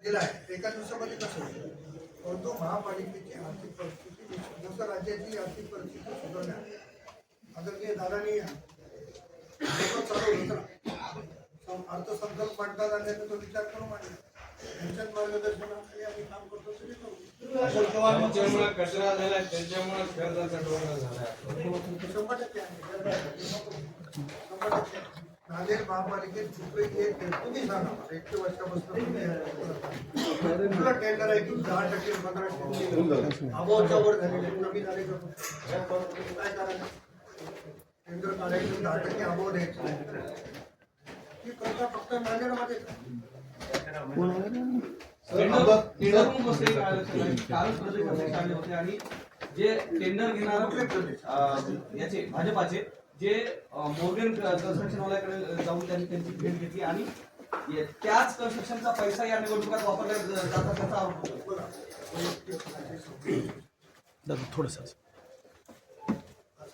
दिला आहे एका दिवसामध्ये कसं होईल. परंतु महापालिकेची आर्थिक परिस्थिती जसं राज्याची आर्थिक परिस्थिती सुधारण्यात आदरणीय दादांनी चालवलं होतं अर्थसंकल्प मांडतात आणि तो विचार करून मांडला. त्यांच्याच मार्गदर्शनाखाली आम्ही काम करतो तरी करू. कचरा झाला त्याच्यामुळे कर्जाचा डोंगर झाला 100% नांदेड महापालिकेत रुपये तुम्ही सांगा 1 वर्षापासून टेंडर आहे की 10% 15% अभावच्या वर झालेले कमी झाले काय करायचं. टेंडर काढायचं 10% अभाव द्यायचं ही प्रथा फक्त नांदेडमध्ये आणि जे टेंडर घेणार याचे भाजपाचे जे मोर्गन कन्स्ट्रक्शनवाल्याकडे जाऊन त्यांनी त्यांची भेट घेतली आणि त्याच कन्स्ट्रक्शनचा पैसा या निवडणुकात वापरला जाता त्याचा आरोप होतो. थोडस असं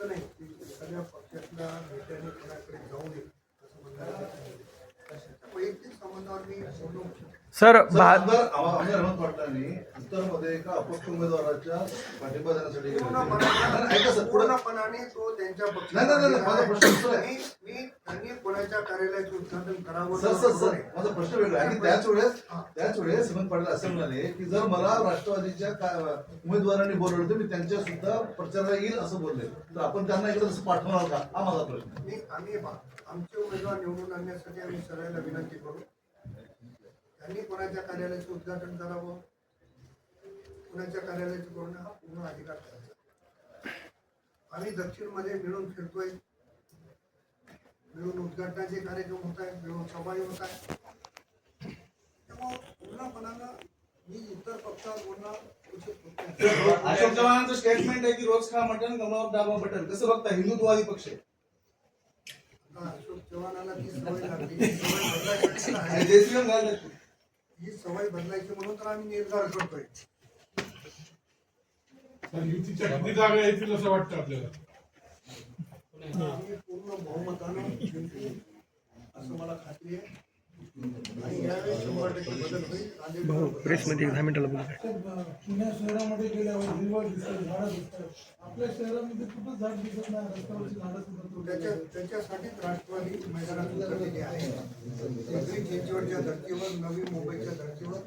नाही की सगळ्या पक्षातल्या नेत्यांनी कोणाकडे जाऊ नये असं म्हणतात. वैयक्तिक संबंधावर मी बोलू सर आमदार हेमंत पाटलांनी उत्तरमध्ये एका अपक्ष उमेदवाराच्या पाठिंबा देण्यासाठी पूर्णपणाने तो त्यांच्या पक्षाने त्यांनी कोणाच्या कार्यालयाचं उद्घाटन करावं. माझा प्रश्न वेगळा आहे की त्याच वेळेस हेमंत पाटील असे म्हणाले की जर मला राष्ट्रवादीच्या उमेदवारांनी बोलवलं तर मी त्यांच्या सुद्धा प्रचाराला येईल असं बोलले तर आपण त्यांना इकडे तसं पाठवणार का हा माझा प्रश्न. आम्ही आमचे उमेदवार निवडून आणण्यासाठी आम्ही सगळ्यांना विनंती करू. त्यांनी कोणाच्या कार्यालयाचं उद्घाटन करावं कोणाच्या कार्यालयाचं करणं हा पूर्ण अधिकार करायचा. आम्ही दक्षिणमध्ये मिळून फिरतोय मिळून उद्घाटनाचे कार्यक्रम होत आहेत मिळून सभाही होत आहे. त्यामुळे पूर्णपणानं मी इतर पक्षात बोलणार. अशोक चव्हाणांचं स्टेटमेंट आहे की रोज खा मटन कमळावर दाबा बटन कसं बघता हिंदुत्ववादी पक्ष अशोक चव्हाणाला ती सवय लागली ही सवय बदलायची म्हणून तर आम्ही निर्धार करतोय. युतीच्या किती जागा येतील असं वाटतं आपल्याला. आम्ही पूर्ण बहुमतानं जिंकू असं मला खात्री आहे आणि यावेळेस 100% बदल होईल. प्रेसमध्ये 10 मिनिटाला बोलू. पुण्या शहरामध्ये गेल्यावर हिरवळ दिसतं झाडं दिसतात आपल्या शहरामध्ये कुठं झाड दिसत नाही रस्त्यावरची झाडं सुद्धा त्याच्यासाठीच राष्ट्रवादी मैदानात उतरलेली आहे. पिंपरी चिंचवडच्या धर्तीवर नवी मुंबईच्या धर्तीवर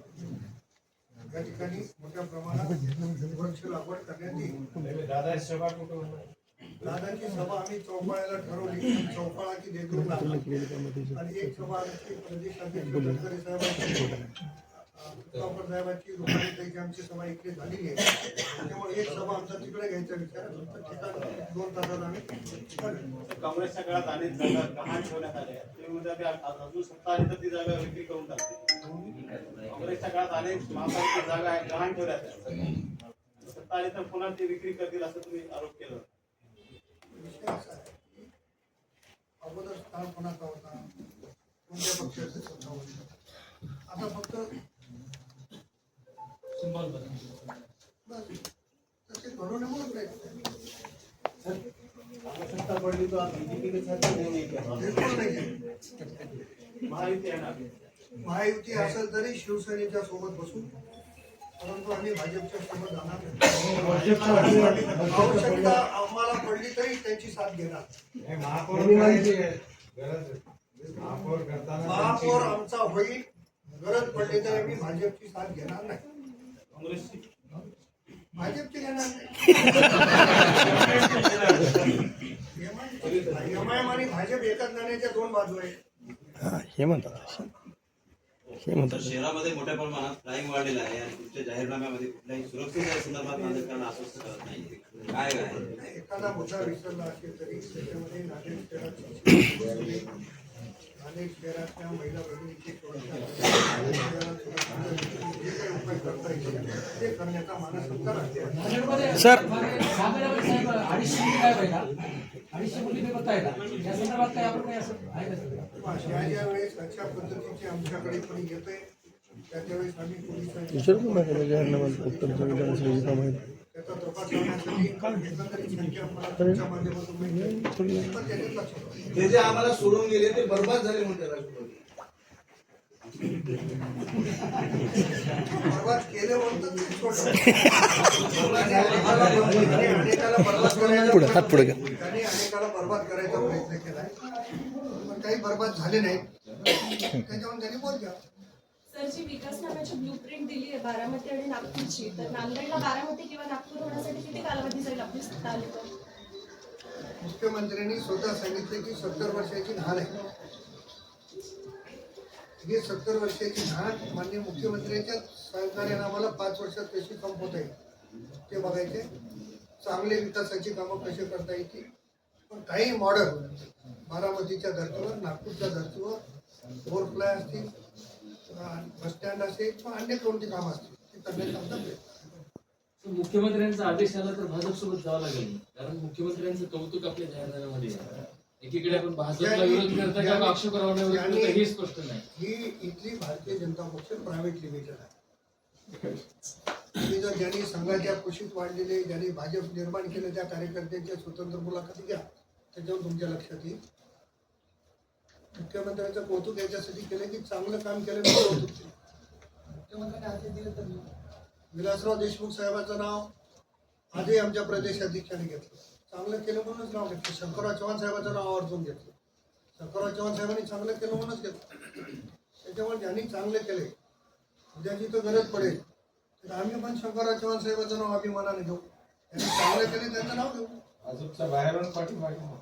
या ठिकाणी मोठ्या प्रमाणात वृक्ष लागवड करण्यात येईल. दादाची सभा आम्ही चौपाळ्याला ठरवली. चौपाळा की देगलूरला आणि एक सभा आमची प्रदेशाध्यक्ष गडकरी साहेबांची रुपाली आमची सभा इकडे झालेली आहे. त्यामुळे एक सभा आमचा तिकडे घ्यायचा विचार ठिकाण 2 तासात आम्ही काँग्रेसच्या काळात अनेक जागा गहाण ठेवण्यात आल्या अजून सत्ता आली तर ती जागा विक्री करून टाकते. काँग्रेसच्या काळात अनेक महापालिका जागा गहाण ठेवण्यात सत्ता आली तर पुन्हा ती विक्री करतील असं तुम्ही आरोप केला. अगोदर स्थान कोणाचा होता कोणत्या पक्षाचे सत्ता होती आता फक्त तसे घडवण्यामुळे प्रयत्न सत्ता पडली तो बीजेपी के साथ महायुती येणार. महायुती असेल तरी शिवसेनेच्या सोबत बसून परंतु आम्ही भाजपच्या सोबत जाणार. आवश्यकता आम्हाला पडली तरी त्यांची साथ घेणार. महापौर आमचा होईल गरज पडली तरी आम्ही भाजपची साथ घेणार नाही. काँग्रेसची भाजपची घेणार नाही. एमआयएम आणि भाजप एकाच नाण्याच्या 2 बाजू आहेत. हे म्हणतात शहरामध्ये मोठ्या प्रमाणात क्राईम वाढलेला आहे आणि तुमच्या जाहीरनाम्यामध्ये कुठल्याही सुरक्षेच्या संदर्भात नागरिकांना आश्वस्त करत नाही. काय आहे एखादा मुद्दा विसरला असेल तरी त्याच्यामध्ये नांदेड शहरातल्या महिला भगिनीचे जे काही उपाय करता येईल ते करण्याचा मानस सर 250 मुली बतायला या संदर्भात काय आपण काय असं आहे का ज्या वेळेस अशा पद्धतीचे आमच्याकडे पण येतंय त्यावेळेस आम्ही पोलिसांची त्याचा तपास करण्यासाठी एकंदरीत संख्या मला तुमच्या माध्यमातून मिळते. ते जे आम्हाला सोडून गेले ते बर्बाद झाले म्हणते राष्ट्रवादी. बरबाद केले म्हणतात ते सोडलं. त्यांनी अनेकाला बरबाद करायचा पुढे, हात पुढे घ्या. त्यांनी अनेकाला बरबाद करायचा प्रयत्न केलाय, पण काही बरबाद झाले नाही. त्याच्यावर त्यांनी बोल घ्या. सर, जी विकासकामाची ब्लूप्रिंट दिली आहे बारामती आणि नागपूरची, तर नांदेडला बारामती किंवा नागपूर होण्यासाठी किती कालावधी जाईल आपली सत्ता आली तर? मुख्यमंत्र्यांनी स्वतः सांगितले की 70 वर्षाची घाण आहे. ही 70 वर्षाची घाण माननीय मुख्यमंत्र्यांच्या सहकार्याने आम्हाला 5 वर्षात कशी संपवता येईल ते बघायचे. चांगले विकासाची कामं कशी करता येतील, पण काही मॉडेल बारामतीच्या धर्तीवर, नागपूरच्या धर्तीवर ओव्हरफ्लाय असतील, बसस्टँड असेल किंवा अन्य कोणती कामं असतील ते करण्याचा आमचा प्रयत्न आहे. मुख्यमंत्र्यांचा आदेश आला तर भाजपसोबत जावं लागेल, कारण मुख्यमंत्र्यांचं कौतुक आपल्या जाहीरनाम्यामध्ये आहे. एकीकडे आपण भाजपला विरोध करता का अक्षयकुमारला विरोध करता हे स्पष्ट नाही. ही इथली भारतीय जनता पक्ष प्रायव्हेट लिमिटेड आहे. तुम्ही जर ज्यांनी संघाच्या कुशीत वाढलेले, ज्यांनी भाजप निर्माण केलं त्या कार्यकर्त्यांच्या स्वतंत्र मुलाखती घ्या, त्याच्यावर तुमच्या लक्षात येईल. मुख्यमंत्र्यांचं कौतुक याच्यासाठी केलं की चांगलं काम केलं म्हणून कौतुक केलं. मुख्यमंत्र्यांनी आदेश दिले तर विलासराव देशमुख साहेबांचं नाव आजही आमच्या प्रदेशाध्यक्षांनी घेतलं. चांगलं केलं म्हणूनच नाव घेतलं. शंकरराव चव्हाण साहेबांचं नाव आवर्जून घेतलं. शंकरराव चव्हाण साहेबांनी चांगलं केलं म्हणूनच घेतलं. त्याच्यामुळे ज्यांनी चांगले केले, उद्याची तर गरज पडेल तर आम्ही पण शंकरराव चव्हाण साहेबांचं नाव अभिमानाने घेऊ. त्यांनी चांगलं केले त्यांचं नाव घेऊ. भाजपच्या बाहेरून पाठीमागे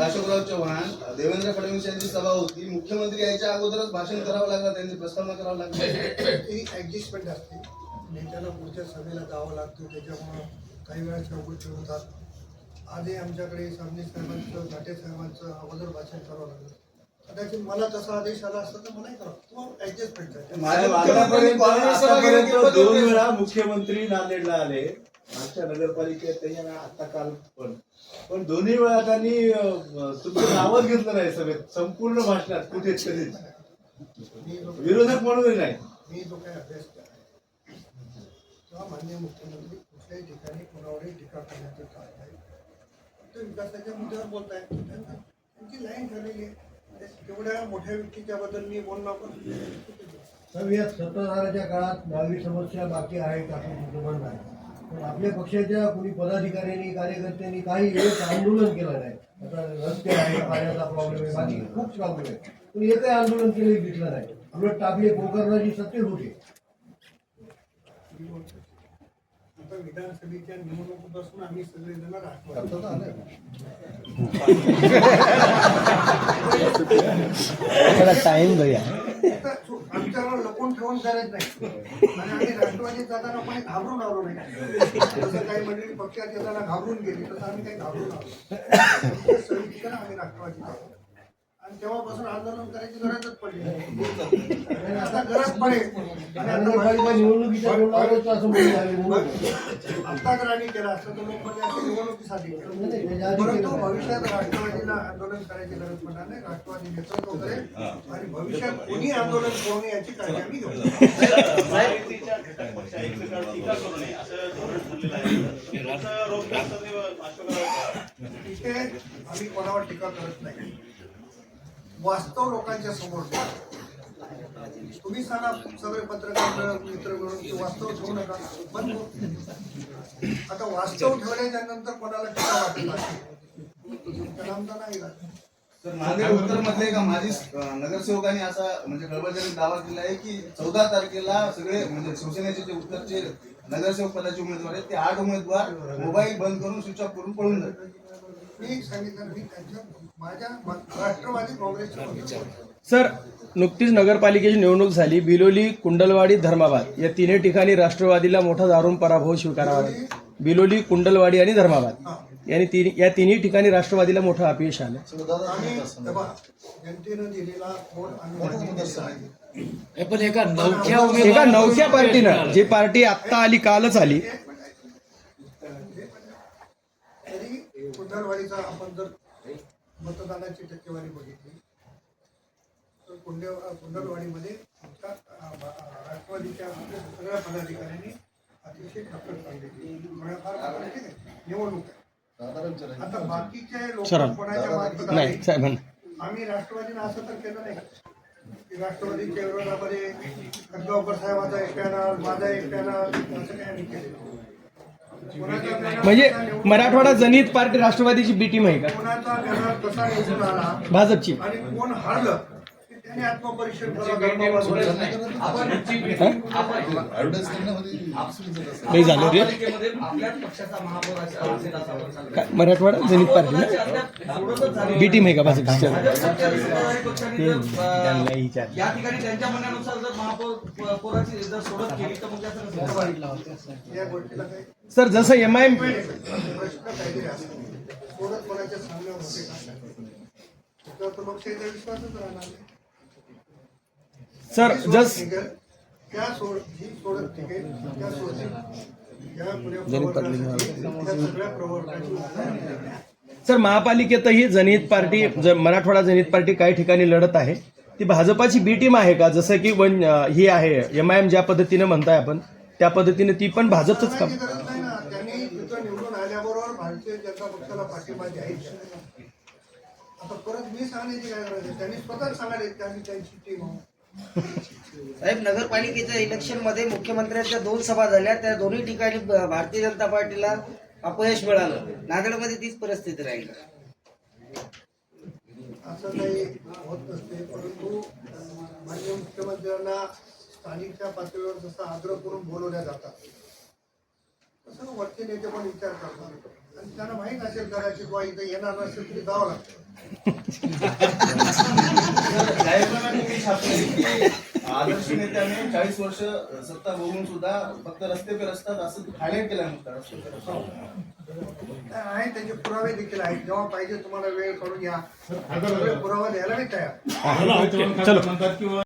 अशोकराव चव्हाण, देवेंद्र फडणवीस यांची सभा होती. मुख्यमंत्री यायच्या अगोदरच भाषण करावं लागलं, त्यांची प्रस्तावना करावं लागली. ती ऍडजस्टमेंट असते. नेत्याला पुढच्या सभेला जावं लागतं, त्याच्यामुळं काही वेळा चौकट होतात. आजही आमच्याकडे सामने साहेबांचं, घाटे साहेबांचं अगोदर भाषण करावं लागलं. कदाचित मला तसा आदेश आला असता तर मलाही करावं. तो ऍडजस्टमेंट आहे. आतापर्यंत 2 वेळा मुख्यमंत्री नांदेडला आले, मागच्या नगरपालिकेत त्यांनी आता काल पण दोन्ही वेळा त्यांनी तुमचं नावच घेतलं नाही सभेत, संपूर्ण भाषणात कुठेच कधीच विरोधक म्हणूनही नाही. मी जो काही अभ्यास केला तेव्हा माननीय मुख्यमंत्री कुठल्याही ठिकाणी कोणावरही टीका करण्याचं कारण नाही. फक्त विकासाच्या मुद्द्यावर बोलत आहेत. त्यांची लाईन ठरलेली आहे. तेवढ्या मोठ्या व्यक्तीच्या बद्दल मी बोलणं पण तर या सत्ताधाराच्या काळात नागरिक समस्या बाकी आहेत असं तुमचं म्हणणं आहे, पण आपल्या पक्षाच्या कोणी पदाधिकाऱ्यांनी, कार्यकर्त्यांनी काही एक आंदोलन केलं नाही. आता रस्ते आहे, पाण्याचा प्रॉब्लेम आहे, बाकी खूप प्रॉब्लेम आहे, पण एकही आंदोलन केलं दिसलं नाही. उलट आपले गोकर्णाची सत्तेत होते. आता विधानसभेच्या निवडणुकीपासून आम्ही सगळेजण राहतो. टाइम भैया आमच्यावर लपून ठेवून करायचं नाही. आणि आम्ही राष्ट्रवादीत जाताना कोणी घाबरून आलो नाही. जसं काही मंडळी पक्षात येताना घाबरून गेली, तसं आम्ही काही घाबरून आलो. सविस्तर आम्ही राष्ट्रवादीत आहोत आणि तेव्हापासून आंदोलन करायची गरजच पडली नाही. आता गरज पडेल. निवडणुकीच्या आता जर आम्ही केला असतं तर लोक म्हणजे निवडणुकीसाठी केलं. परंतु भविष्यात राष्ट्रवादीला आंदोलन करायची गरज पडणार नाही. राष्ट्रवादी नेतृत्व करेल आणि भविष्यात कोणी आंदोलन करू नये याची काळजी आम्ही घेऊ. महायुतीच्या घटक पक्ष एकमेकांवर टीका करू नये असं धोरण ठरलेलं आहे. तुमचं रोख अशोकराव तिथे आम्ही कोणावर टीका करत नाही. वास्तव लोकांच्या समोर तुम्ही सांगा, सगळे पत्रकार मित्र मिळून की वास्तव ठेवू नका, बंद करू. आता वास्तव ठेवल्याच्या नंतर कोणाला टीका वाटत त्याला आमचा नाही लागत. तर नांदेड उत्तर मधले एका माजी नगरसेवकांनी असा म्हणजे खळबळजनक दावा केला आहे की 14 तारखेला सगळे म्हणजे शिवसेनेचे जे उत्तरचे नगरसेवक पदाचे उमेदवार आहेत ते 8 उमेदवार मोबाईल बंद करून स्विच ऑफ करून पळून जातात. मी सांगितलं, मी त्यांच्या माझ्या राष्ट्रवादी काँग्रेसच्या सर, नुकतीच नगरपालिकेची निवडणूक झाली. बिलोली, कुंडलवाडी, धर्माबाद या तिन्ही ठिकाणी राष्ट्रवादीला मोठा दारुण पराभव स्वीकारावा लागला. बिलोली, कुंडलवाडी आणि धर्माबाद या तिन्ही ठिकाणी राष्ट्रवादीला मोठं अपयश आलं. आम्ही जनतेनं दिलेला वोट आम्ही पण एका नवख्या पार्टीनं, जी पार्टी आत्ता आली, कालच आली, तरी कुंडलवाडीचा आपण जर मतदानाची टक्केवारी बघितली तर कुंडलवाडीमध्ये आमच्या राष्ट्रवादीच्या सगळ्या पदाधिकाऱ्यांनी अतिशय कठोर चालली. थोड्याफार बदल ठीक आहे. निवडणूक आहे. साधारण विचारायचं. आता बाकीचे सर, लोक कोणाच्या मार्फत नाही आले? साहेबांना आम्ही राष्ट्रवादीनं असं तर केलं नाही की राष्ट्रवादीच्या विरोधामध्ये खतगावकर साहेबाचा एक पॅनल, माझा एक पॅनल, असं काही आम्ही केलं. कोणाचा पॅनल म्हणजे कसा निवडून मराठवाडा जनहित पार्टी राष्ट्रवादीची बी टीम आहे का कोणाचा पॅनल कसा निवडून आला भाजपची? आणि कोण हारलं ते त्याने आत्मपरीक्षण करावं. ऍडव्हर्टाईज करण्यामध्ये चुकीचं असतं. नाही झालं रे महापालिकेमध्ये आपल्याच पक्षाचा महापौर असेल असं आपण सांगतो. काय, मराठवाडा जनहित पार्टी कोणाची ना अद्याप सोडतच झाली बी टीम आहे का भाजपची? भाजप सरकार सत्ताधारी पक्षाने जर, त्यांना विचार या ठिकाणी त्यांच्या म्हणण्यानुसार जर महापौर पोराची जर सोडत केली तर मग त्याचं कसं? या गोष्टीला काही सर जसं MIM प्रश्न काहीतरी असतो. सोडत कोणाच्या सांगण्यावर होते का? त्याच्यावर तर लोकशाहीचा विश्वासच राहणार नाही. सर जी जस सोडत निघेल, त्या जी सोडत निघेल, त्या सोडतील. या पुऱ्या जनहित पार्टी प्रवर्तनासाठी, त्या सगळ्या प्रवर्तनाची उदाहरणं द्या. सर महापालिकेतही जनहित पार्टी मराठवाडा जनहित पार्टी काही ठिकाणी लढत आहे. ती भाजपाची बी टीम आहे का? जसं की ही आहे MIM ज्या पद्धतीने म्हणताय आपण त्या पद्धतीने ती पण भाजपच काम. सांगायची गरज नाही ना. त्यांनी तिथं निवडून आल्याबरोबर भारतीय जनता पक्षाला पाठिंबा जाहीर. आता परत मी सांगण्याची काय गरज आहे? त्यांनी स्वतःच सांगायला की आम्ही त्यांची टीम आहोत. साहेब, नगरपालिकेच्या इलेक्शन मध्ये मुख्यमंत्र्यांच्या 2 सभा झाल्या. त्या दोन्ही ठिकाणी भारतीय जनता पार्टीला अपयश मिळालं. नांदेडमध्ये तीच परिस्थिती राहील. असं काही होत नसते. परंतु माननीय मुख्यमंत्र्यांना स्थानिकच्या पातळीवर जसं आग्रह करून बोलवल्या जातात तसं वरचे नेते पण विचार करतात आणि त्यांना माहीत असेल कदाचित बा इथं येणार नसेल तरी जावं लागतं. जाहीरनाम्यात तुम्ही छापले की आदर्श नेत्याने 40 वर्ष सत्ता भोगून सुद्धा फक्त रस्ते पे रस्तात असं हायलाईट केलं नुसतं. आहे त्याचे पुरावे देखील आहेत. जेव्हा पाहिजे तुम्हाला वेळ काढून या. सगळे पुरावा द्यायला मी तयार. चलो